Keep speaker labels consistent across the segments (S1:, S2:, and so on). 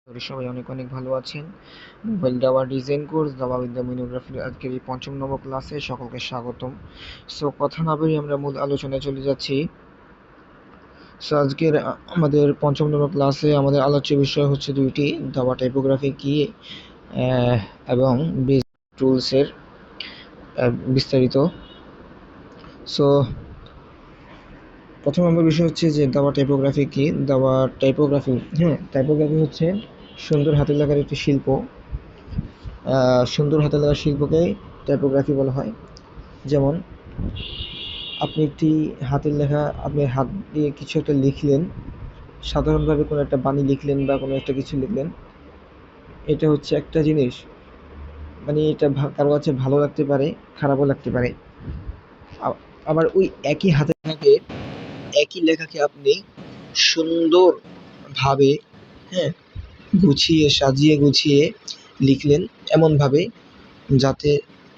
S1: সবাই অনেক অনেক ভালো আছেন। মোবাইল টাওয়ার ডিজাইন কোর্স দাবা বিদ্যা মিনোগ্রাফির আজকের এই ৫ম নম্বর ক্লাসে সকলকে স্বাগতম। সো কথা না বাড়িয়ে আমরা মূল আলোচনায় চলে যাচ্ছি। সো আজকের আমাদের ৫ম নম্বর ক্লাসে আমাদের আলোচ্য বিষয় হচ্ছে দুইটি, দাবা টাইপোগ্রাফি কি এবং বেস টুলসের বিস্তারিত। সো প্রথম নম্বর বিষয় হচ্ছে যে দাবা টাইপোগ্রাফি কি। দাবা টাইপোগ্রাফি টাইপোগ্রাফি হচ্ছে সুন্দর হাতের লেখার একটি শিল্প। সুন্দর হাতের লেখার শিল্পকেই টাইপোগ্রাফি বলা হয়। যেমন আপনি একটি হাতের লেখা, আপনি হাত দিয়ে কিছু একটা লিখলেন, সাধারণভাবে কোনো একটা বাণী লিখলেন বা কোনো একটা কিছু লিখলেন, এটা হচ্ছে একটা জিনিস, মানে এটা কারো কাছে ভালো লাগতে পারে, খারাপও লাগতে পারে। আবার ওই একই হাতের লেখাকে, একই লেখাকে আপনি সুন্দরভাবে গুছিয়ে সাজিয়ে গুছিয়ে লিখলেন এমনভাবে যাতে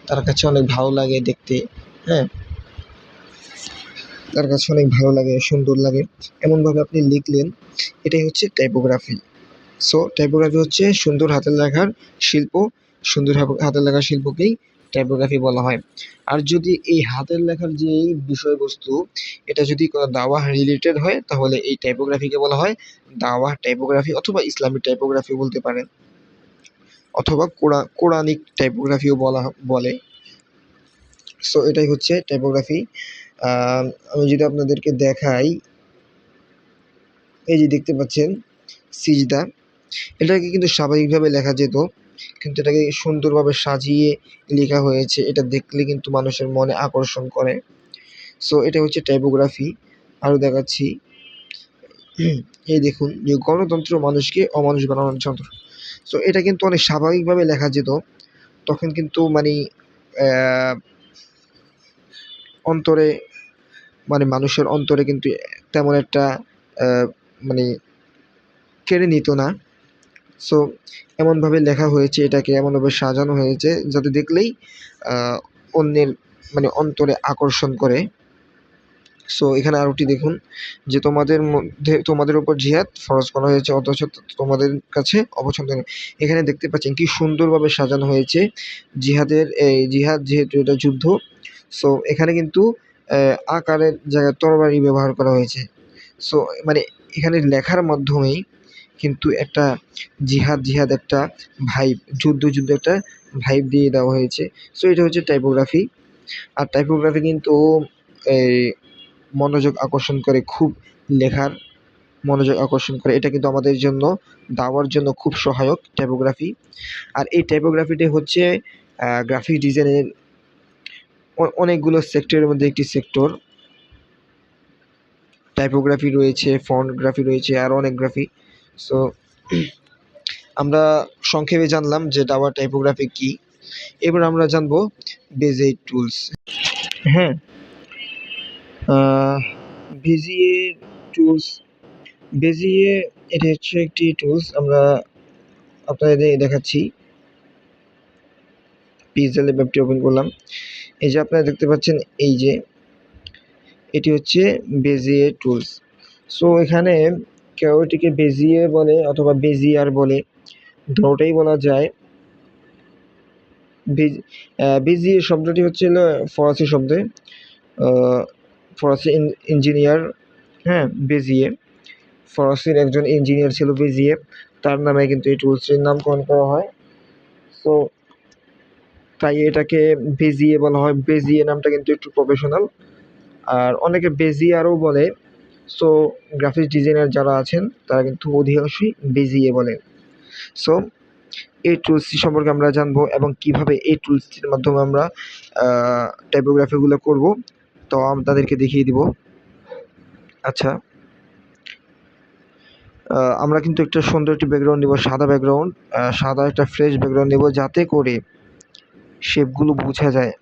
S1: তার কাছে অনেক ভালো লাগে দেখতে, তার কাছে অনেক ভালো লাগে, সুন্দর লাগে, এমনভাবে আপনি লিখলেন, এটাই হচ্ছে টাইপোগ্রাফি। সো টাইপোগ্রাফি হচ্ছে সুন্দর হাতের লেখার শিল্প। সুন্দর হাতের লেখার শিল্পকেই টাইপোগ্রাফি বলা হয়। আর যদি এই হাতের লেখার যে এই বিষয়বস্তু, এটা যদি কোনো দাওয়াহ রিলেটেড হয়, তাহলে এই টাইপোগ্রাফিকে বলা হয় দাওয়াহ টাইপোগ্রাফি, অথবা ইসলামিক টাইপোগ্রাফি বলতে পারেন, অথবা কোরআনিক টাইপোগ্রাফিও বলে। সো এটাই হচ্ছে টাইপোগ্রাফি। আমি যদি আপনাদেরকে দেখাই, এই যে দেখতে পাচ্ছেন সিজদা, এটাকে কিন্তু স্বাভাবিকভাবে লেখা যেত, কিন্তু এটাকে সুন্দরভাবে সাজিয়ে লেখা হয়েছে, এটা দেখলে কিন্তু মানুষের মনে আকর্ষণ করে। সো এটা হচ্ছে টাইপোগ্রাফি। আরও দেখাচ্ছি, এই দেখুন যে গণতন্ত্র মানুষকে অমানুষ বানানোর যন্ত্র। সো এটা কিন্তু অনেক স্বাভাবিকভাবে লেখা যেত, তখন কিন্তু অন্তরে, মানুষের অন্তরে কিন্তু তেমন একটা মানে কেড়ে নিত না। সো এমনভাবে লেখা হয়েছে, এটাকে এমনভাবে সাজানো হয়েছে যাতে দেখলেই অন্যের অন্তরে আকর্ষণ করে। সো এখানে আরেকটি দেখুন যে তোমাদের উপর জিহাদ ফরজ করা হয়েছে, অথচ তোমাদের কাছে অপছন্দনীয়। এখানে দেখতে পাচ্ছেন কি সুন্দরভাবে সাজানো হয়েছে জিহাদ যেহেতু এটা যুদ্ধ, সো এখানে কিন্তু আকারের জায়গায় তরবারি ব্যবহার করা হয়েছে। সো এখানে লেখার মাধ্যমেই কিন্তু একটা জিহাদ একটা ভাইব, যুদ্ধ একটা ভাইব দিয়ে দেওয়া হয়েছে। সো এটা হচ্ছে টাইপোগ্রাফি। আর টাইপোগ্রাফি কিন্তু এই মনোযোগ আকর্ষণ করে, খুব লেখার মনোযোগ আকর্ষণ করে। এটা কিন্তু আমাদের জন্য দাওয়ার জন্য খুব সহায়ক টাইপোগ্রাফি। আর এই টাইপোগ্রাফিটি হচ্ছে গ্রাফিক ডিজাইনের অনেকগুলো সেক্টরের মধ্যে একটি সেক্টর। টাইপোগ্রাফি রয়েছে, ফন্ট গ্রাফি রয়েছে, আরও অনেক গ্রাফি। সো আমরা সংক্ষেপে জানলাম যে দাওয়া টাইপোগ্রাফি কি। এবার আমরা জানবো বেজিক টুলস। বেজিয়ে টুলস, বেজিয়ে এটা হচ্ছে একটি টুলস। আমরা আপনাদের দেখাচ্ছি, পিক্সেল ম্যাপটি ওপেন করলাম। এই যে আপনারা দেখতে পাচ্ছেন, এই যে এটি হচ্ছে বেজিয়ে টুলস। সো এখানে কেউ এটিকে বেজিয়ে বলে অথবা বেজিয়ার বলে, দুটোই বলা যায়। বেজিয়ে শব্দটি হচ্ছে ফরাসি শব্দে, ফরাসি ইঞ্জিনিয়ার, বেজিয়ে, ফরাসির একজন ইঞ্জিনিয়ার ছিল বেজিয়ে, তার নামে কিন্তু এই টুলসটির নামকরণ করা হয়। সো তাই এটাকে বেজিয়ে বলা হয়। বেজিয়ে নামটা কিন্তু একটু প্রফেশনাল, আর অনেকে বেজিয়ারও বলে। সো গ্রাফিক্স ডিজাইনার যারা আছেন তারা কিন্তু অধিকাংশই বেজিয়ে বলেন। সো এই টুলসটি সম্পর্কে আমরা জানবো এবং কিভাবে এই টুলসটির মাধ্যমে আমরা টাইপোগ্রাফিগুলো করব, তো আমি তাদেরকে দেখিয়ে দিব। আচ্ছা, আমরা কিন্তু একটা সুন্দর একটি ব্যাকগ্রাউন্ড নেব, সাদা ব্যাকগ্রাউন্ড, সাদা একটা ফ্রেশ ব্যাকগ্রাউন্ড নেব, যাতে করে শেপগুলো বোঝা যায়।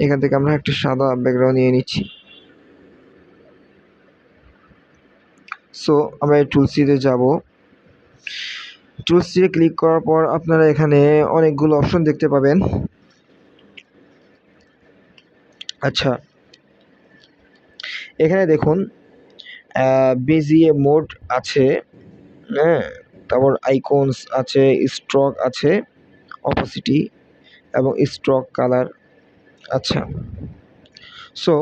S1: এখান থেকে আমরা একটা সাদা ব্যাকগ্রাউন্ড নিয়ে নিচ্ছি। সো আমরা এই টুলসটিতে যাব। টুলসটিতে ক্লিক করার পর আপনারা এখানে অনেকগুলো অপশন দেখতে পাবেন। আচ্ছা, এখানে দেখুন বেজিয়ে মোড আছে, হ্যাঁ, তারপর আইকনস আছে, স্ট্রোক আছে, অপাসিটি এবং স্ট্রোক কালার। আচ্ছা, সো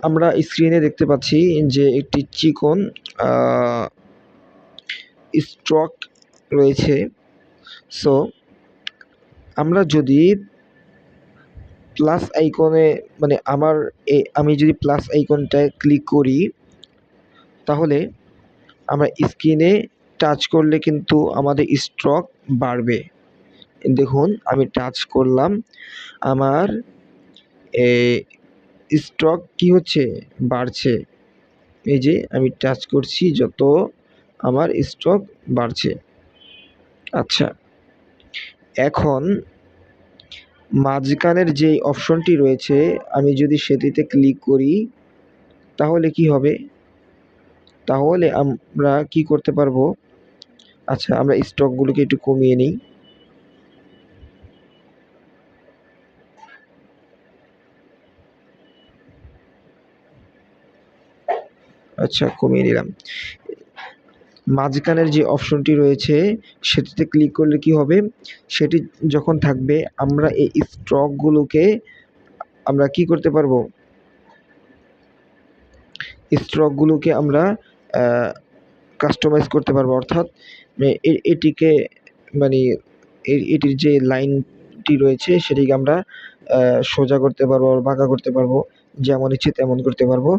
S1: আমরা স্ক্রিনে দেখতে পাচ্ছি যে একটি চিকন স্ট্রোক রয়েছে। সো আমরা যদি প্লাস আইকনে মানে আমি যদি প্লাস আইকনটায় ক্লিক করি, তাহলে আমরা স্ক্রিনে টাচ করলে কিন্তু আমাদের স্ট্রোক বাড়বে। দেখুন আমি টাচ করলাম, আমার স্ট্রোক কি হচ্ছে, বাড়ছে। এই যে আমি টাচ করছি, যত আমার স্ট্রোক বাড়ছে। আচ্ছা, এখন মাঝখানের যে অপশনটি রয়েছে, আমি যদি সেটিতে ক্লিক করি, তাহলে কি হবে? তাহলে আমরা কি করতে পারবো? আচ্ছা, আমরা স্টকগুলোকে একটু কমিয়ে নিই। আচ্ছা, কমিয়ে নিলাম। মাঝখানের যে অপশনটি রয়েছে সেটিতে ক্লিক করলে কি হবে? সেটি যখন থাকবে, আমরা এই স্টকগুলোকে আমরা কি করতে পারবো? স্ট্রোকগুলোকে আমরা কাস্টমাইজ করতে পারবো, অর্থাৎ এটিকে মানে এটির যে লাইনটি রয়েছে সেটিকে আমরা সোজা করতে পারবো, বাঁকা করতে পারবো, যেমন ইচ্ছে তেমন করতে পারবো।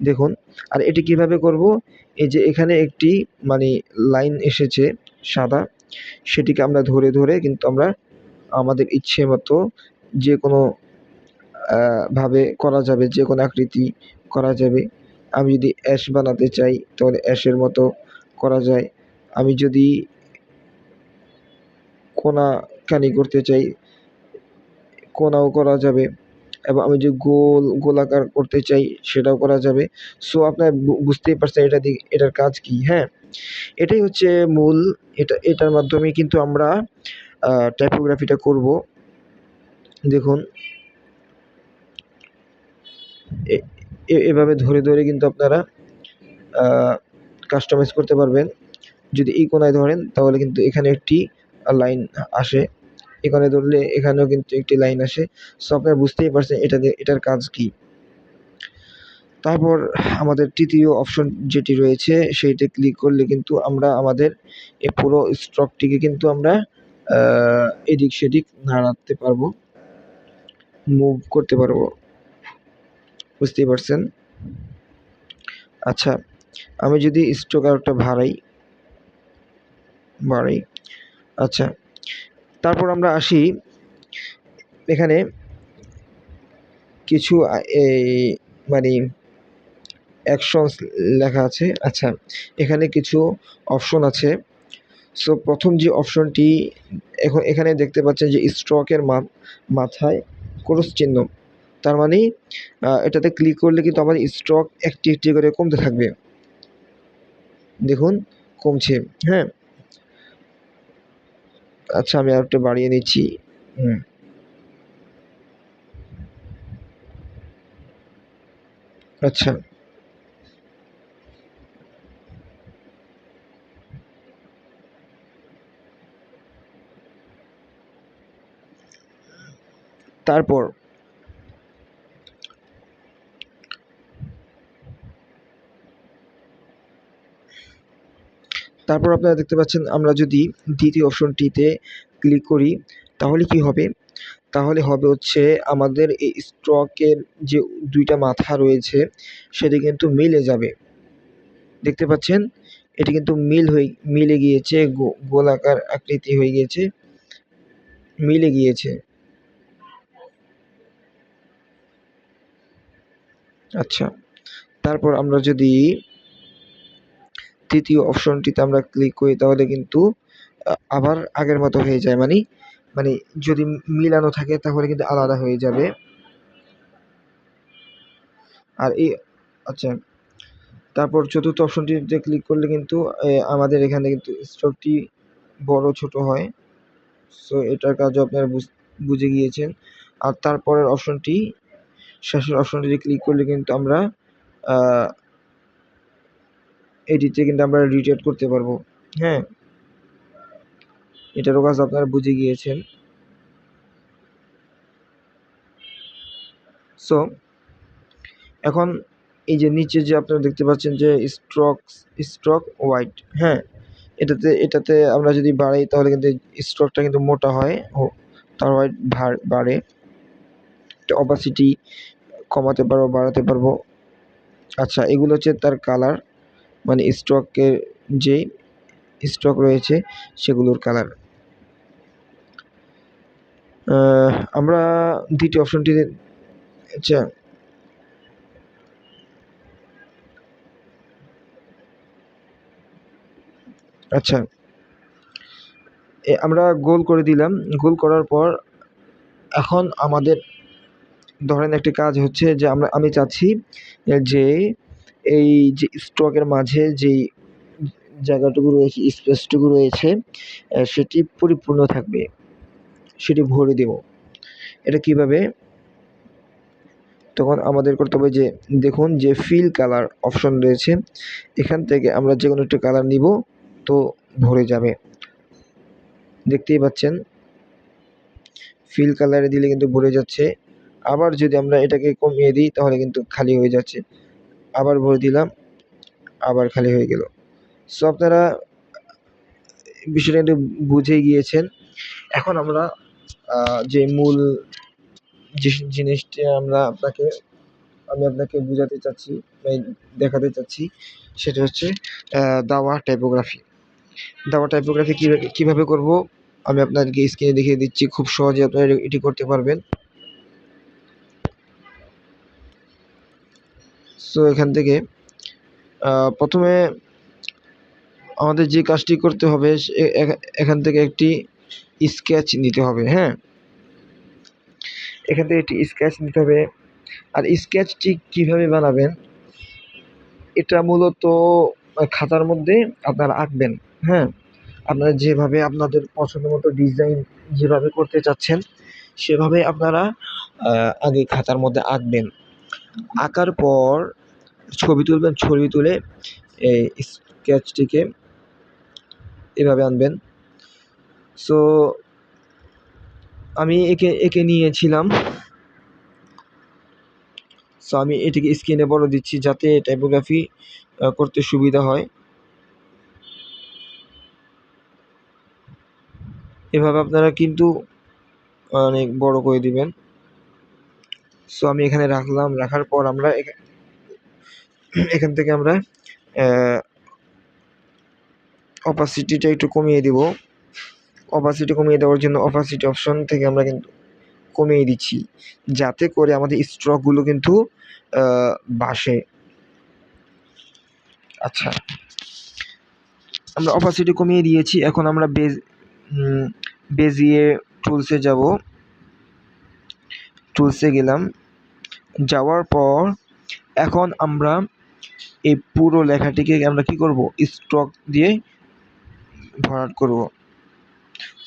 S1: দেখুন, আর এটি কিভাবে করব? এই যে এখানে একটি মানে লাইন এসেছে সাদা, সেটিকে আমরা ধরে ধরে কিন্তু আমরা আমাদের ইচ্ছে মতো যে কোনো ভাবে করা যাবে, যে কোনো আকৃতি করা যাবে। আমি যদি অ্যাশ বানাতে চাই তাহলে অ্যাশের মতো করা যায়। আমি যদি কোনাকানি করতে চাই, কোনাও করা যাবে, এবং আমি যদি গোলাকার করতে চাই সেটাও করা যাবে। সো আপনারা বুঝতেই পারছেন এটার কাজ কি, হ্যাঁ? এটাই হচ্ছে মূল। এটার মাধ্যমেই কিন্তু আমরা টাইপোগ্রাফিটা করব। দেখুন, এভাবে ধরে ধরে কিন্তু আপনারা কাস্টমাইজ করতে পারবেন। যদি এই কোণায় ধরেন তাহলে কিন্তু এখানে একটি লাইন আসে, এখানে ধরলে এখানেও কিন্তু একটি লাইন আসে। সো আপনারা বুঝতেই পারছেন এটার কাজ কি। তারপর আমাদের তৃতীয় অপশন যেটি রয়েছে সেইটা ক্লিক করলে কিন্তু আমরা আমাদের এই পুরো স্টকটিকে কিন্তু আমরা এদিক সেদিক নাড়াতে পারবো, মুভ করতে পারবো। বুঝতেই পারছেন? আচ্ছা, আমি যদি স্টক আরেকটা বাড়াই। আচ্ছা, তারপর আমরা আসি এখানে কিছু এই মানে অ্যাকশনস লেখা আছে। আচ্ছা, এখানে কিছু অপশন আছে। সো প্রথম যে অপশনটি এখানে দেখতে পাচ্ছেন যে স্ট্রোকের মাথায় ক্রস চিহ্ন। তার মানে এটাতে ক্লিক করলে কিন্তু আমার স্ট্রোক একটি একটি করে কমতে থাকবে। দেখুন, কমছে, হ্যাঁ? আচ্ছা, আমি আরেকটু বাড়িয়ে নিচ্ছি। হুম। আচ্ছা, তারপর আপনারা দেখতে পাচ্ছেন, আমরা যদি দ্বিতীয় অপশনটিতে ক্লিক করি তাহলে কি হবে? তাহলে হবে হচ্ছে আমাদের এই স্ট্রোকের যে ২ টা মাথা রয়েছে সেটি কিন্তু মিলে যাবে। দেখতে পাচ্ছেন? এটি কিন্তু মিলে গিয়েছে, গোলাকার আকৃতি হয়ে গিয়েছে, মিলে গিয়েছে। আচ্ছা, তারপর আমরা যদি তৃতীয় অপশনটিতে আমরা ক্লিক করি তাহলে কিন্তু আবার আগের মতো হয়ে যায়। মানে যদি মিলানো থাকে তাহলে কিন্তু আলাদা হয়ে যাবে। আর আচ্ছা, তারপর চতুর্থ অপশনটিতে ক্লিক করলে কিন্তু আমাদের এখানে কিন্তু স্ট্রোকটি বড় ছোট হয়। সো এটার কাজও আপনারা বুঝে গিয়েছেন। আর তারপরের অপশনটি শেষের অপশনটিতে ক্লিক করলে কিন্তু আমরা এটিতে কিন্তু আমরা রিটেট করতে পারবো। হ্যাঁ, এটারও কাজ আপনারা বুঝে গিয়েছেন। সো এখন এই যে নিচে যে আপনারা দেখতে পাচ্ছেন যে স্ট্রোক ওয়াইড, হ্যাঁ, এটাতে আমরা যদি বাড়াই তাহলে কিন্তু স্ট্রোকটা কিন্তু মোটা হয় ও তার ওয়াইড বাড়ে। অপাসিটি কমাতে পারবো, বাড়াতে পারবো। আচ্ছা, এগুলো হচ্ছে তার কালার, মানে স্ট্রোকের যে স্ট্রোক রয়েছে সেগুলোর কালার। আমরা দ্বিতীয় অপশনটি, আচ্ছা আচ্ছা আমরা গোল করে দিলাম। গোল করার পর এখন আমাদের ধরেন একটি কাজ হচ্ছে যে আমি চাচ্ছি যে এই যে স্ট্রোকের মাঝে যেই জায়গাটুকু রয়েছে, স্পেসটুকু রয়েছে, সেটি পরিপূর্ণ থাকবে, সেটি ভরে দেব। এটা কিভাবে? তখন আমাদের করতে হবে যে দেখুন যে ফিল কালার অপশন রয়েছে, এখান থেকে আমরা যে কোনো একটা কালার নিব, তো ভরে যাবে। দেখতেই পাচ্ছেন ফিল কালারে দিলে কিন্তু ভরে যাচ্ছে। আবার যদি আমরা এটাকে কমিয়ে দিই তাহলে কিন্তু খালি হয়ে যাচ্ছে। আবার ভরে দিলাম, আবার খালি হয়ে গেল। সো আপনারা বিষয়টা একটু বুঝে গিয়েছেন। এখন আমরা যে মূল যে জিনিসটা আমি আপনাকে বোঝাতে চাচ্ছি, দেখাতে চাচ্ছি, সেটা হচ্ছে দাওয়া টাইপোগ্রাফি। দাওয়া টাইপোগ্রাফি কিভাবে করব আমি আপনাদেরকে স্ক্রিনে দেখিয়ে দিচ্ছি। খুব সহজে আপনারা এটি করতে পারবেন। সো এখান থেকে প্রথমে আমাদের যে কাজটি করতে হবে, এখান থেকে একটি স্কেচ নিতে হবে। হ্যাঁ, এখান থেকে একটি স্কেচ নিতে হবে। আর স্কেচটি কিভাবে বানাবেন, এটা মূলত খাতার মধ্যে আপনারা আঁকবেন। হ্যাঁ, আপনারা যেভাবে আপনাদের পছন্দ মতো ডিজাইন যেভাবে করতে চাচ্ছেন সেভাবে আপনারা আগে খাতার মধ্যে আঁকবেন। আঁকার পর ছবি তুলবেন, ছবি তুলে এই স্কেচটিকে এভাবে আনবেন। সো আমি এঁকে নিয়েছিলাম। সো আমি এটিকে স্ক্রিনে বলে দিচ্ছি যাতে টাইপোগ্রাফি করতে সুবিধা হয়। এভাবে আপনারা কিন্তু অনেক বড় করে দিবেন। সো আমি এখানে রাখলাম। রাখার পর আমরা এখান থেকে আমরা অপাসিটিটা একটু কমিয়ে দিব। অপাসিটি কমিয়ে দেওয়ার জন্য অপাসিটি অপশন থেকে আমরা কিন্তু কমিয়ে দিচ্ছি, যাতে করে আমাদের স্ট্রোকগুলো কিন্তু বাসে। আচ্ছা, আমরা অপাসিটি কমিয়ে দিয়েছি। এখন আমরা বেজিয়ে টুলসে যাব। টুলসে গেলাম। যাওয়ার পর এখন আমরা এই পুরো লেখাটিকে আমরা কি করব, স্ট্রোক দিয়ে ভরাট করব।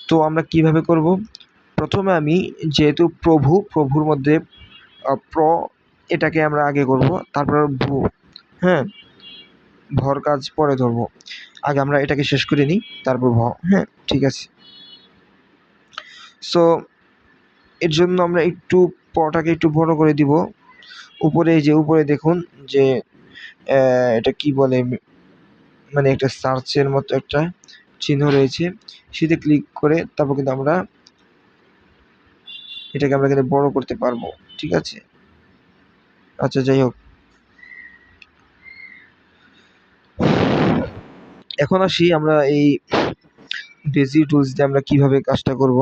S1: তো আমরা কিভাবে করব? প্রথমে আমি যেহেতু প্রভুর মধ্যে প্র এটাকে আমরা আগে করব, তারপর ভু। হ্যাঁ, ভর কাজ পরে ধরবো। আগে আমরা এটাকে শেষ করে নিই, তারপর ভ। হ্যাঁ, ঠিক আছে। সো এর জন্য আমরা একটু পটাকে একটু বড় করে দিব। উপরে যে উপরে দেখুন যে এটা কি বলে, মানে একটা সার্চের মতো একটা চিহ্ন রয়েছে, সেটা ক্লিক করে তারপর কিন্তু আমরা এটাকে আমরা কিন্তু বড় করতে পারবো। ঠিক আছে, আচ্ছা যাই হোক, এখন আসি আমরা এই বেজিক টুলস দিয়ে আমরা কিভাবে কাজটা করব।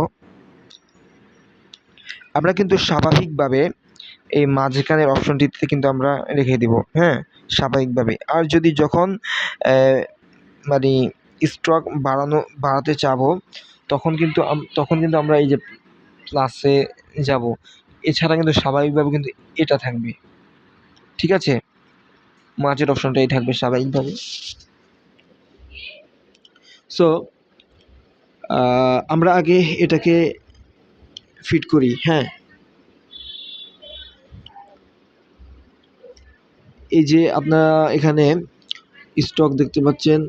S1: আমরা কিন্তু স্বাভাবিকভাবে এই মাঝখানের অপশনটিতে কিন্তু আমরা রেখে দিব। হ্যাঁ, স্বাভাবিকভাবে। আর যদি যখন মানে স্ট্রোক বাড়াতে চাবো, তখন কিন্তু আমরা এই যে প্লাসে যাব। এছাড়া কিন্তু স্বাভাবিকভাবে কিন্তু এটা থাকবে। ঠিক আছে, মাঝের অপশনটাই থাকবে স্বাভাবিকভাবে। সো আমরা আগে এটাকে ফিট করি। হ্যাঁ, এই যে আপনারা এখানে স্টক দেখতে পাচ্ছেন,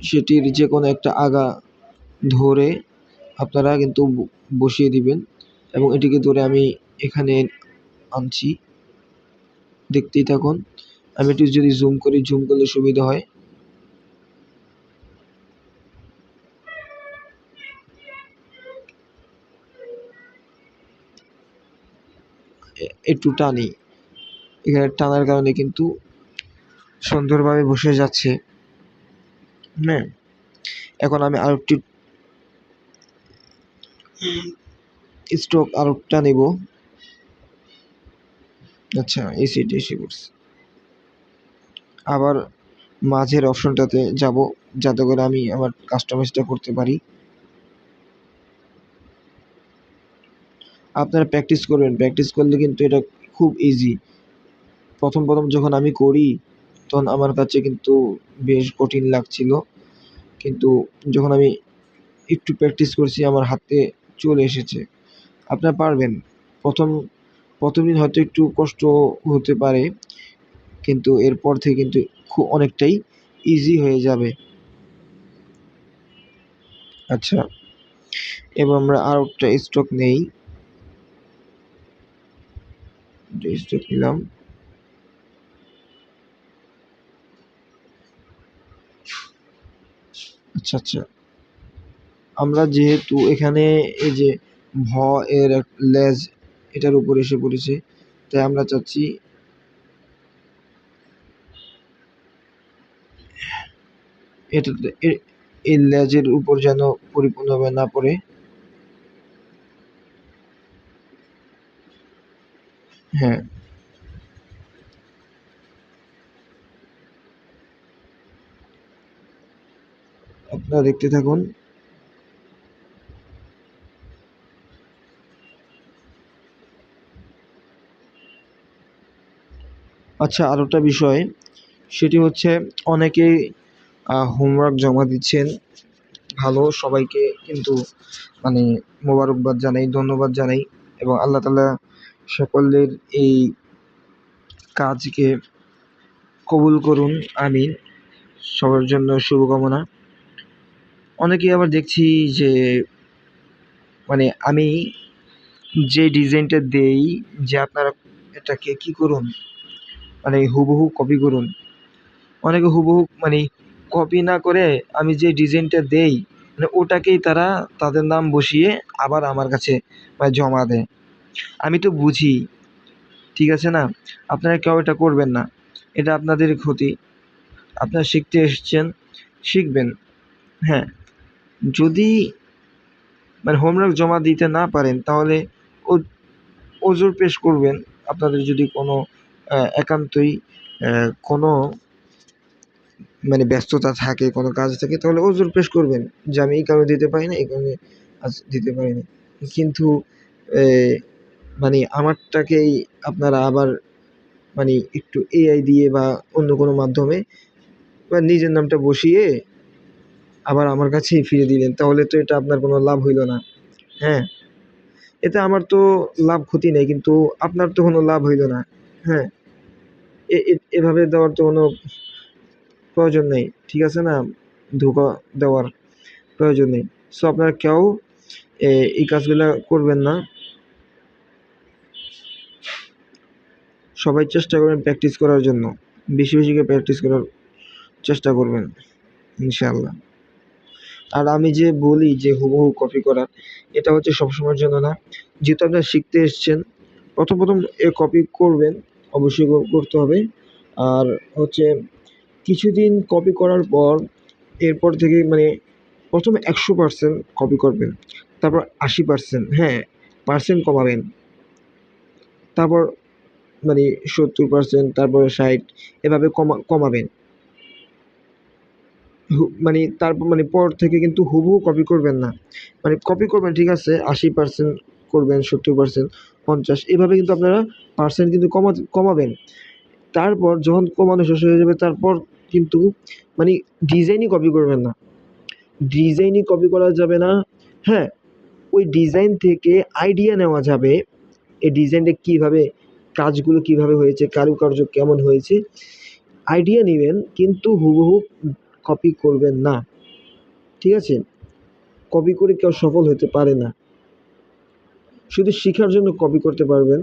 S1: সেটির যে কোনো একটা আগা ধরে আপনারা কিন্তু বসিয়ে দিবেন এবং এটিকে ধরে আমি এখানে আনছি, দেখতেই থাকুন। আমি একটু যদি জুম করি, জুম করলে সুবিধা হয়। একটু টানি, এখানে টানার কারণে কিন্তু সুন্দরভাবে বসে যাচ্ছে। হ্যাঁ, এখন আমি আর একটু স্ট্রোক আর একটা নেব। আচ্ছা, এই সিটে এসে পড়ছে। আবার মাঝের অপশনটাতে যাব, যাতে করে আমি আমার কাস্টমাইজটা করতে পারি। আপনারা প্র্যাকটিস করবেন, প্র্যাকটিস করলে কিন্তু এটা খুব ইজি। প্রথম যখন আমি করি, তখন আমার কাছে কিন্তু বেশ কঠিন লাগছিল, কিন্তু যখন আমি একটু প্র্যাকটিস করছি আমার হাতে চলে এসেছে। আপনারা পারবেন। প্রথম দিন হয়তো একটু কষ্ট হতে পারে, কিন্তু এরপর থেকে কিন্তু অনেকটাই ইজি হয়ে যাবে। আচ্ছা, এবার আমরা আর একটা স্ট্রোক নেই। স্ট্রোক নিলাম। আচ্ছা আচ্ছা, আমরা যেহেতু এখানে এই যে ভ এর লেজ এটার উপর এসে পড়েছে, তাই আমরা চাচ্ছি এটাতে এই লেজের উপর যেন পরিপূর্ণভাবে না পড়ে। হ্যাঁ, আপনারা দেখতে থাকুন। আচ্ছা, আর একটা বিষয়, সেটি হচ্ছে অনেকেই হোমওয়ার্ক জমা দিচ্ছেন। ভালো, সবাইকে কিন্তু মানে মোবারকবাদ জানাই, ধন্যবাদ জানাই, এবং আল্লাহ তাআলা সকলের এই কাজকে কবুল করুন, আমিন। সবার জন্য শুভকামনা। অনেকেই আবার দেখছি যে আমি যে ডিজাইনটা দেই, যে আপনারা এটাকে কি করুন, হুবহু কপি করুন। অনেকে হুবহু কপি না করে আমি যে ডিজাইনটা দেই ওটাকেই তারা তাদের নাম বসিয়ে আবার আমার কাছে জমা দেয়। আমি তো বুঝি, ঠিক আছে না? আপনারা কেউ এটা করবেন না, এটা আপনাদেরই ক্ষতি। আপনারা শিখতে এসেছেন, শিখবেন। হ্যাঁ, যদি হোমওয়ার্ক জমা দিতে না পারেন, তাহলে ও ওজোর পেশ করবেন। আপনাদের যদি কোনো একান্তই কোনো ব্যস্ততা থাকে, কোনো কাজ থাকে, তাহলে ওজোর পেশ করবেন যে আমি এই কারণে দিতে পারি না, এই কারণে আজ দিতে পারি না। কিন্তু আমারটাকেই আপনারা আবার একটু এআই দিয়ে বা অন্য কোনো মাধ্যমে বা নিজের নামটা বসিয়ে আবার আমার কাছেই ফিরিয়ে দিলেন, তাহলে তো এটা আপনার কোনো লাভ হইল না। হ্যাঁ, এতে আমার তো লাভ ক্ষতি নেই, কিন্তু আপনার তো কোনো লাভ হইল না। হ্যাঁ, এভাবে দেওয়ার তো কোনো প্রয়োজন নেই, ঠিক আছে না? ধোঁকা দেওয়ার প্রয়োজন নেই। সো আপনারা কেউ এই কাজগুলা করবেন না। সবাই চেষ্টা করবেন প্র্যাকটিস করার জন্য, বেশি বেশি করে প্র্যাকটিস করার চেষ্টা করবেন, ইনশাআল্লাহ। আর আমি যে বলি যে হুবহু কপি করার, এটা হচ্ছে সবসময়ের জন্য না। যেহেতু আপনারা শিখতে এসছেন, প্রথম কপি করবেন, অবশ্যই করতে হবে। আর হচ্ছে কিছুদিন কপি করার পর, এরপর থেকে প্রথমে 100% কপি করবেন, তারপর 80%, হ্যাঁ, পার্সেন্ট কমাবেন, তারপর 70%, তারপরে 60, এভাবে কমাবেন। তারপর পর থেকে কিন্তু হুবহু কপি করবেন না। কপি করবেন, ঠিক আছে, 80% করবেন, 70%, 50, এভাবে কিন্তু আপনারা পার্সেন্ট কিন্তু কমাবেন। তারপর যখন কমানো শেষ হয়ে যাবে, তারপর কিন্তু ডিজাইনই কপি করবেন না। ডিজাইনই কপি করা যাবে না। হ্যাঁ, ওই ডিজাইন থেকে আইডিয়া নেওয়া যাবে, এই ডিজাইনটা কীভাবে, কাজগুলো কীভাবে হয়েছে, কারুকার্য কেমন হয়েছে, আইডিয়া নেবেন কিন্তু হুবহু কপি করবেন না, ঠিক আছে? কপি করে কেউ সফল হতে পারে না। শুধু শিখার জন্য কপি করতে পারবেন।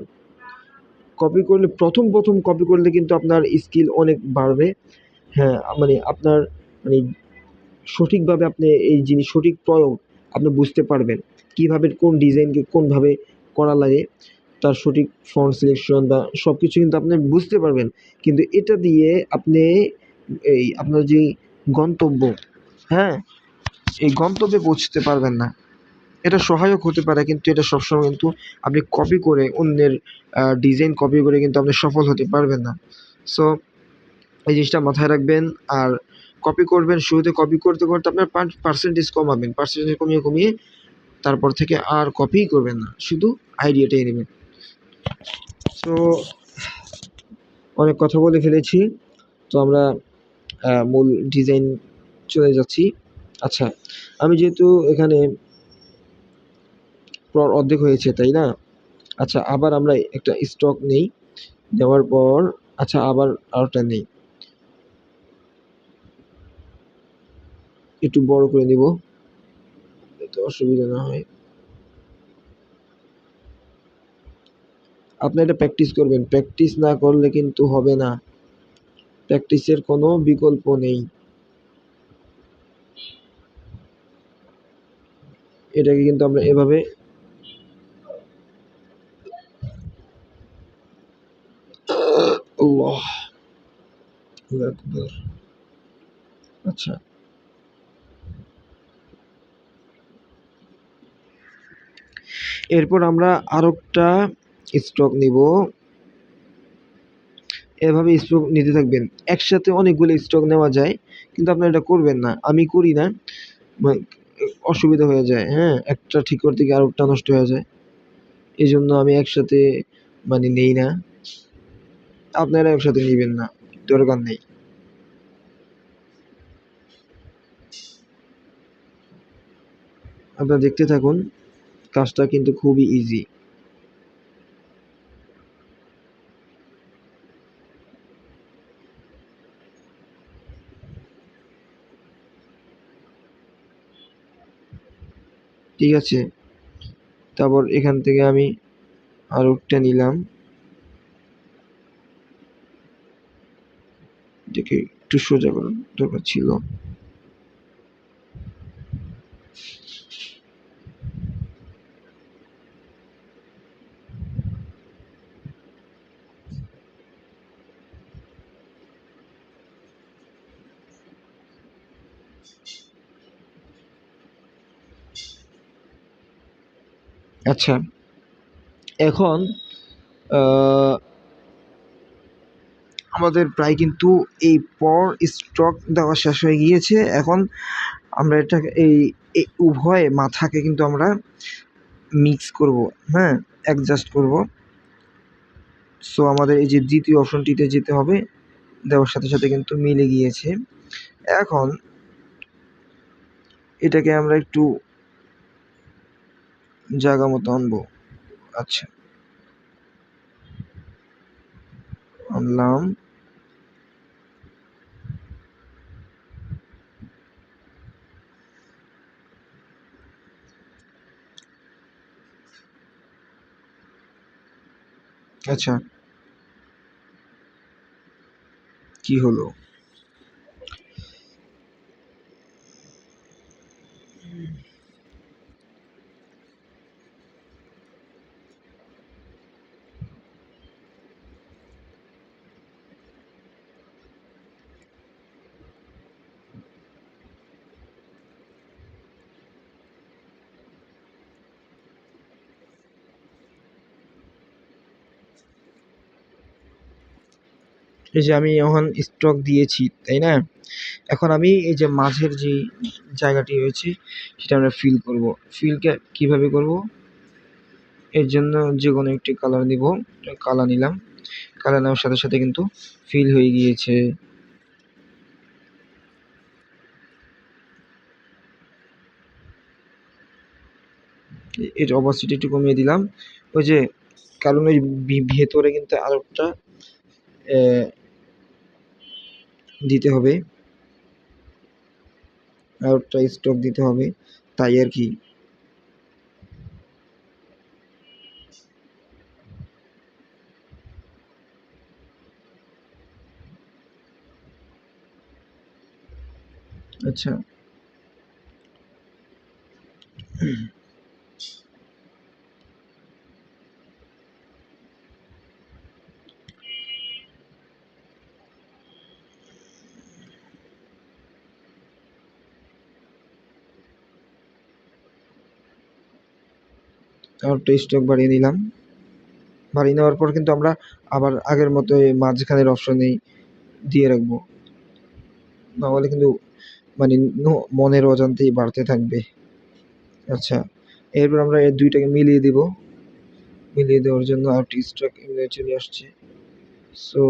S1: কপি করলে প্রথম কপি করলে কিন্তু আপনার স্কিল অনেক বাড়বে। হ্যাঁ, মানে আপনার মানে সঠিকভাবে আপনি এই জিনিস সঠিক প্রয়োগ আপনি বুঝতে পারবেন। কিভাবে কোন ডিজাইনকে কোনভাবে করা লাগে, তার সঠিক ফন্ট সিলেকশন বা সবকিছু কিন্তু আপনি বুঝতে পারবেন। কিন্তু এটা দিয়ে আপনি এই আপনার যে গন্তব্য, হ্যাঁ? এই গন্তব্যে পৌঁছতে পারবেন না। এটা সহায়ক হতে পারে কিন্তু এটা সবসময় কিন্তু আপনি কপি করে অন্যের ডিজাইন কপি করে কিন্তু আপনি সফল হতে পারবেন না। সো এই জিনিসটা মাথায় রাখবেন। আর কপি করবেন, শুরুতে কপি করতে আপনার পার্সেন্টেজ কমাবেন। পার্সেন্টেজ কমিয়ে তারপর থেকে আর কপিই করবেন না। শুধু আইডিয়াটাই নেবেন। সো অনেক কথা বলে ফেলেছি। তো আমরা মূল ডিজাইন চলে যাচ্ছি। আচ্ছা, আমি যেহেতু এখানে অর্ধেক হয়েছে, তাই না? আচ্ছা, আবার আমরা একটা স্ট্রোক নেই। নেওয়ার পর আচ্ছা আবার আরেকটা নেই। একটু বড় করে নিব, যাতে অসুবিধা না হয়। আপনি এটা প্র্যাকটিস করবেন। প্র্যাকটিস না করলে কিন্তু হবে না। প্র্যাকটিসের কোনো বিকল্প নেই। এটাকে কিন্তু আমরা এভাবে আল্লাহ আকবার। আচ্ছা, এরপর আমরা আরেকটা স্ট্রোক নিব। এভাবে স্ট্রোক নিতে থাকবেন। একসাথে অনেকগুলো স্ট্রোক নেওয়া যায়, কিন্তু আপনারা এটা করবেন না। আমি করি না, অসুবিধা হয়ে যায়। হ্যাঁ, একটা ঠিক করতে গিয়ে আরেকটা নষ্ট হয়ে যায়। এই জন্য আমি একসাথে মানে নেই না। আপনারা একসাথে নিবেন না, দরকার নেই। আপনারা দেখতে থাকুন, কাজটা কিন্তু খুবই ইজি। ঠিক আছে, তারপর এখান থেকে আমি আরেকটা নিলাম। এটাকে একটু সোজা করার দরকার ছিল। আচ্ছা, এখন আমাদের প্রায় কিন্তু এই স্ট্রোক দেওয়া শেষ হয়ে গিয়েছে। এখন আমরা এটাকে এই উভয় মাথাকে কিন্তু আমরা মিক্স করব, হ্যাঁ? অ্যাডজাস্ট করব। সো আমাদের এই যে দ্বিতীয় অপশনটিতে যেতে হবে, দেওয়ার সাথে কিন্তু মিলে গিয়েছে। এখন এটাকে আমরা একটু জায়গা মতো আনবো। আচ্ছা, আনলাম। আচ্ছা, কি হলো? এই যে আমি এখন স্ট্রোক দিয়েছি, তাই না? এখন আমি এই যে মাঝের যে জায়গাটি রয়েছে সেটা আমরা ফিল করব। ফিলটা কিভাবে করব? এর জন্য যেকোনো একটি কালার নিব। কালার নিলাম। কালার নেওয়ার সাথে কিন্তু ফিল হয়ে গিয়েছে। এর অপাসিটি একটু কমিয়ে দিলাম। ওই যে কারণ ওই ভেতরে কিন্তু আরেকটা দিতে হবে, আউটটা স্টক দিতে হবে, তাই আর কি। আচ্ছা, আউটটা স্টক বাড়িয়ে নিলাম। বাড়িয়ে নেওয়ার পর কিন্তু আমরা আবার আগের মতো মাঝখানের অপশনেই দিয়ে রাখবো, নাহলে কিন্তু মানে মনের অজান্তেই বাড়তে থাকবে। আচ্ছা, এরপর আমরা এই দুইটাকে মিলিয়ে দিব। মিলিয়ে দেওয়ার জন্য আউট স্টক এমনি চলে আসছে। সো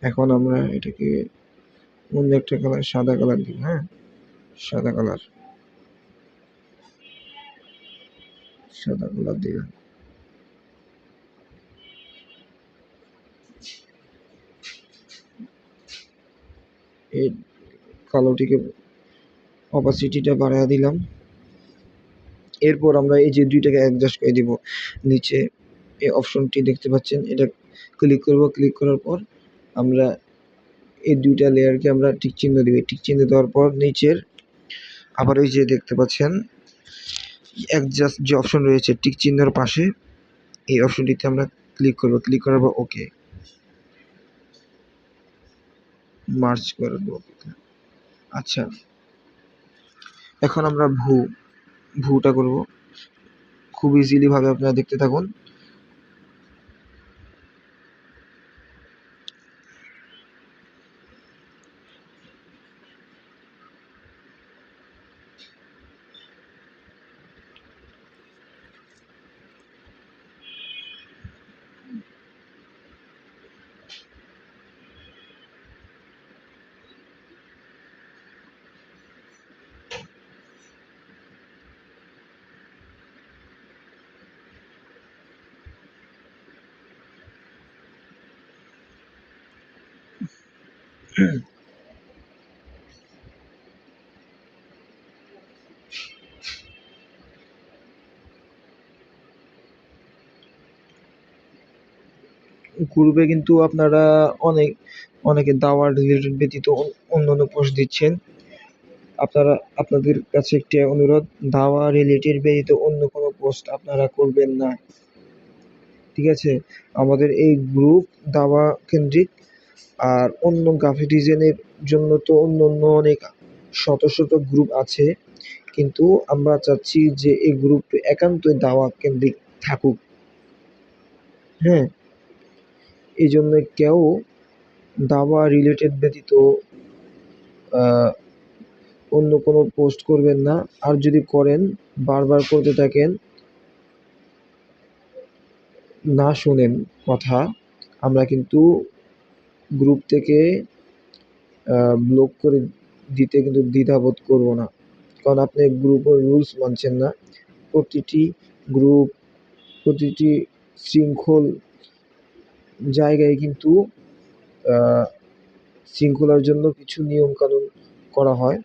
S1: এখন আমরা এটাকে অন্য একটা কালার, সাদা কালার দিব। হ্যাঁ, সাদা কালার, সাদা কালার দিলাম। এই কালোটিকে অপাসিটিটা বাড়ায় দিলাম। এরপর আমরা এই যে দুইটাকে অ্যাডজাস্ট করে দিব। নিচে এই অপশনটি দেখতে পাচ্ছেন, এটা ক্লিক করব। ক্লিক করার পর আমরা এই দুইটা লেয়ারকে আমরা টিক চিহ্ন দিব। টিক চিহ্ন দেওয়ার পর নিচের আবার ওই যে দেখতে পাচ্ছেন অ্যাডজাস্ট যে অপশন রয়েছে টিক চিহ্নের পাশে, এই অপশনটিতে আমরা ক্লিক করব। ক্লিক করার পর ওকে, মার্চ করে দেবো। আচ্ছা, এখন আমরা ভুটা করব। খুব ইজিলি ভাবে আপনারা দেখতে থাকুন। গ্রুপে কিন্তু আপনারা অনেকে দাওয়া রিলেটেড ব্যতীত অন্যান্য পোস্ট দিচ্ছেন। আপনারা, আপনাদের কাছে একটি অনুরোধ, দাওয়া রিলেটেড ব্যতীত অন্য কোনো পোস্ট আপনারা করবেন না। ঠিক আছে? আমাদের এই গ্রুপ দাওয়া কেন্দ্রিক। আর অন্য গ্রাফিক ডিজাইনের জন্য তো অন্য অনেক শত শত গ্রুপ আছে, কিন্তু আমরা চাচ্ছি যে এই গ্রুপটি একান্তই দাওয়া কেন্দ্রিক থাকুক। হ্যাঁ, এই জন্য কেউ দাওয়া রিলেটেড ব্যতীত অন্য কোনো পোস্ট করবেন না। আর যদি করেন, বারবার করতে থাকেন, না শোনেন কথা, আমরা কিন্তু গ্রুপ থেকে ব্লক করে দিতে কিন্তু দ্বিধাবোধ করব না। কারণ আপনি গ্রুপের রুলস মানছেন না। প্রতিটি গ্রুপ, প্রতিটি শৃঙ্খল জায়গায় কিন্তু শৃঙ্খলার জন্য কিছু নিয়মকানুন করা হয়।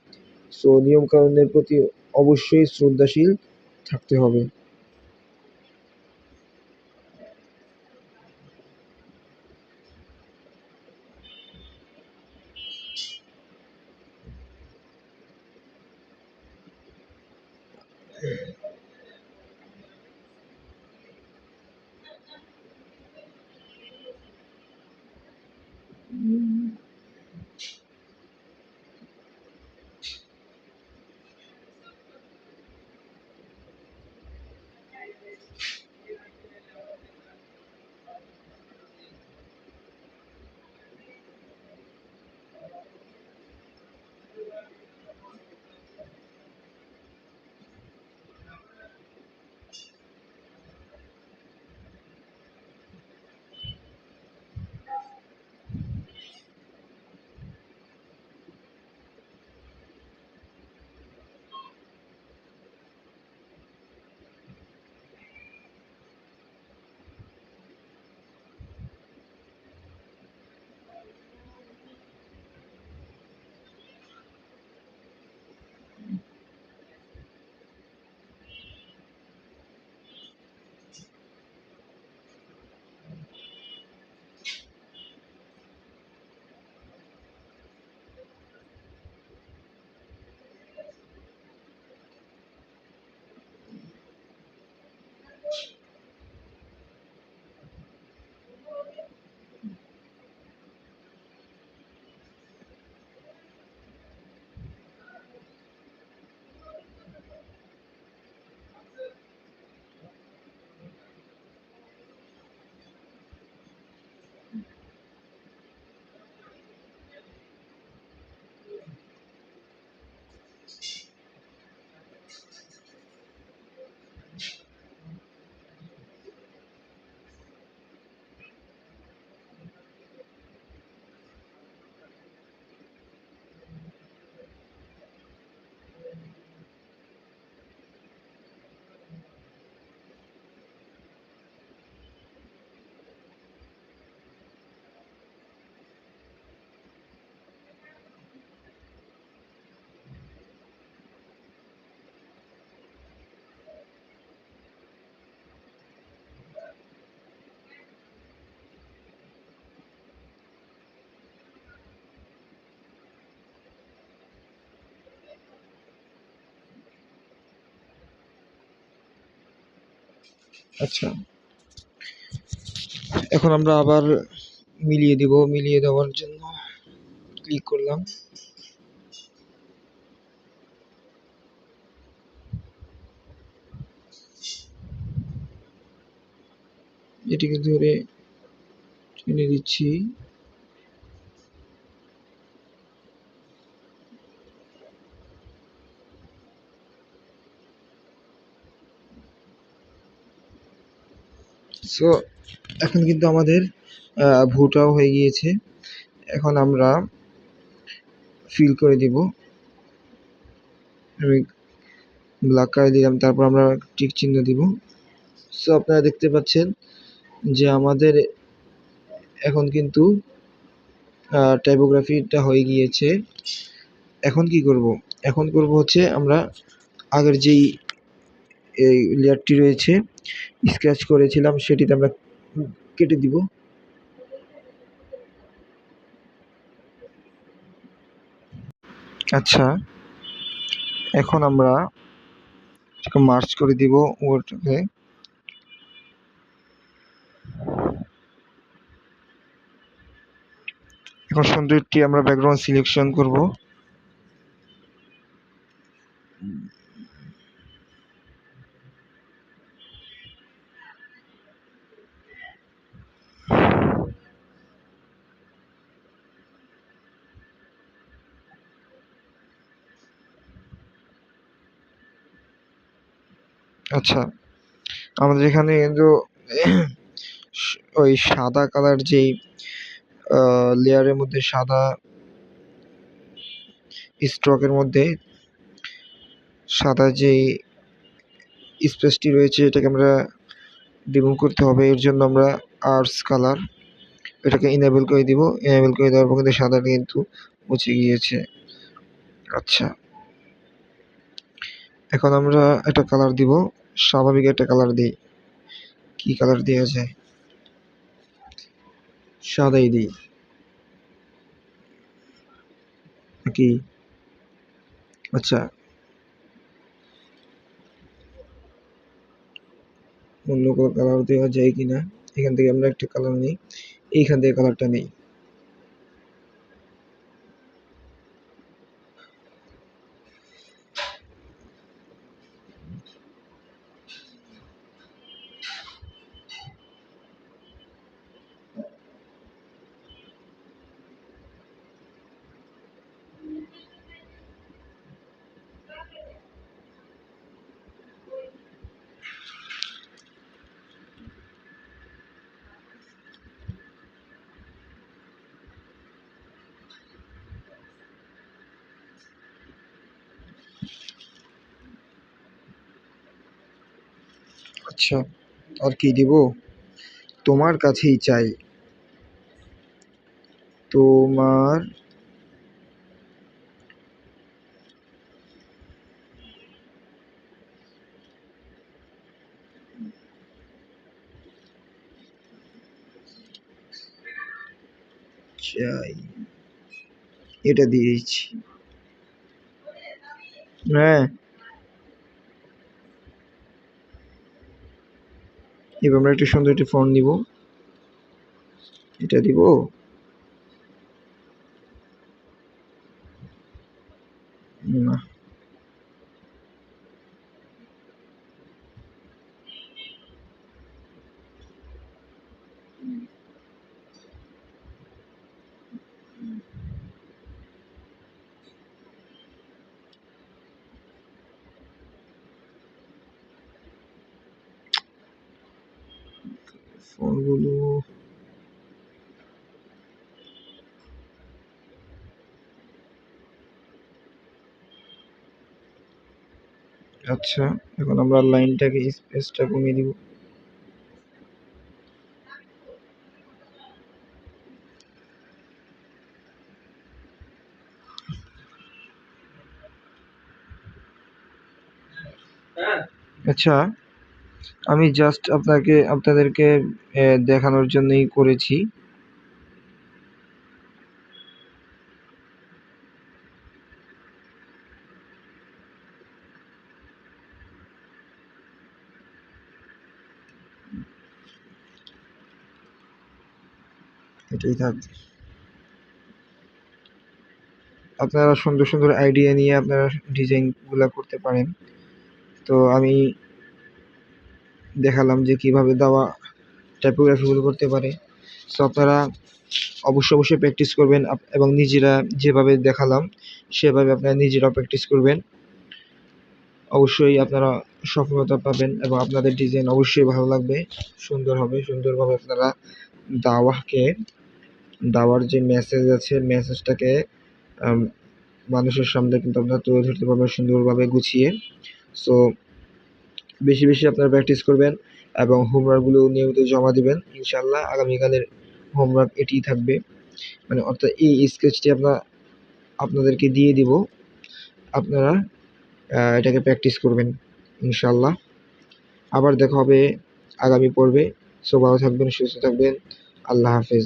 S1: সো নিয়মকানুনের প্রতি অবশ্যই শ্রদ্ধাশীল থাকতে হবে। আচ্ছা, এখন আমরা আবার মিলিয়ে দিব। মিলিয়ে দেওয়ার জন্য ক্লিক করলাম। এটিকে ধরে টেনে দিচ্ছি। সো এখন কিন্তু আমাদের ভুটাও হয়ে গিয়েছে। এখন আমরা ফিল করে দিব। আমি ব্ল্যাক করে দিলাম, তারপর আমরা টিক চিহ্ন দিব। সো আপনারা দেখতে পাচ্ছেন যে আমাদের এখন কিন্তু টাইপোগ্রাফিটা হয়ে গিয়েছে। এখন কি করব? এখন করব হচ্ছে আমরা আগের যেই এই লেয়ারটি রয়েছে স্ক্র্যাচ করেছিলাম সেটিতে আমরা কেটে দিব। আচ্ছা, এখন আমরা মার্জ করে দিব ওটাকে। এখন সুন্দর একটি আমরা ব্যাকগ্রাউন্ড সিলেকশন করব। আচ্ছা, আমাদের এখানে কিন্তু ওই সাদা কালার যেই লেয়ারের মধ্যে সাদা স্ট্রোকের মধ্যে সাদা যেই স্পেসটি রয়েছে এটাকে আমরা রিমুভ করতে হবে। এর জন্য আমরা আর্টস কালার এটাকে ইনেবল করে দিব। ইনেবল করে দেওয়ার পর কিন্তু সাদাটা কিন্তু মুছে গিয়েছে। আচ্ছা, এখন আমরা একটা কালার দিব। স্বাভাবিক একটা কালার দিই। কি কালার দেওয়া যায়? সাদাই দিই কি? আচ্ছা, অন্য কোনো কালার দেওয়া যায় কিনা। এখান থেকে আমরা একটা কালার নিই। এইখান থেকে কালারটা নেই। আচ্ছা, আর কি দিব? তোমার কাছেই চাই। তোমার চাই। এটা দিয়েছি। হ্যাঁ, এবার আমরা একটা সুন্দর একটা ফন্ট দিব। এটা দিব। না, ফন্টগুলো আচ্ছা, এখন আমরা লাইনটাকে স্পেসটা কমিয়ে দিব। আচ্ছা, আমি জাস্ট আপনাদেরকে দেখানোর জন্যই করেছি। এটাই থাক। আপনারা সুন্দর সুন্দর আইডিয়া নিয়ে আপনারা ডিজাইনগুলা করতে পারেন। তো আমি দেখালাম যে কিভাবে দেওয়া টাইপোগ্রাফিগুলো করতে পারে। সো আপনারা অবশ্যই প্র্যাকটিস করবেন এবং নিজেরা যেভাবে দেখালাম সেভাবে আপনারা নিজেরাও প্র্যাকটিস করবেন। অবশ্যই আপনারা সফলতা পাবেন এবং আপনাদের ডিজাইন অবশ্যই ভালো লাগবে, সুন্দর হবে। সুন্দরভাবে আপনারা দাওয়ার যে মেসেজ আছে মেসেজটাকে মানুষের সামনে কিন্তু আপনারা তুলে ধরতে পারবেন সুন্দরভাবে গুছিয়ে। সো বেশি আপনারা প্র্যাকটিস করবেন এবং হোমওয়ার্কগুলো নিয়মিত জমা দিবেন। ইনশাআল্লাহ আগামীকালের হোমওয়ার্ক এটিই থাকবে, মানে অর্থাৎ এই স্কেচটি আপনাদেরকে দিয়ে দিব, আপনারা এটাকে প্র্যাকটিস করবেন ইনশাআল্লাহ। আবার দেখা হবে আগামী পর্বে। সো ভালো থাকবেন, সুস্থ থাকবেন। আল্লাহ হাফেজ।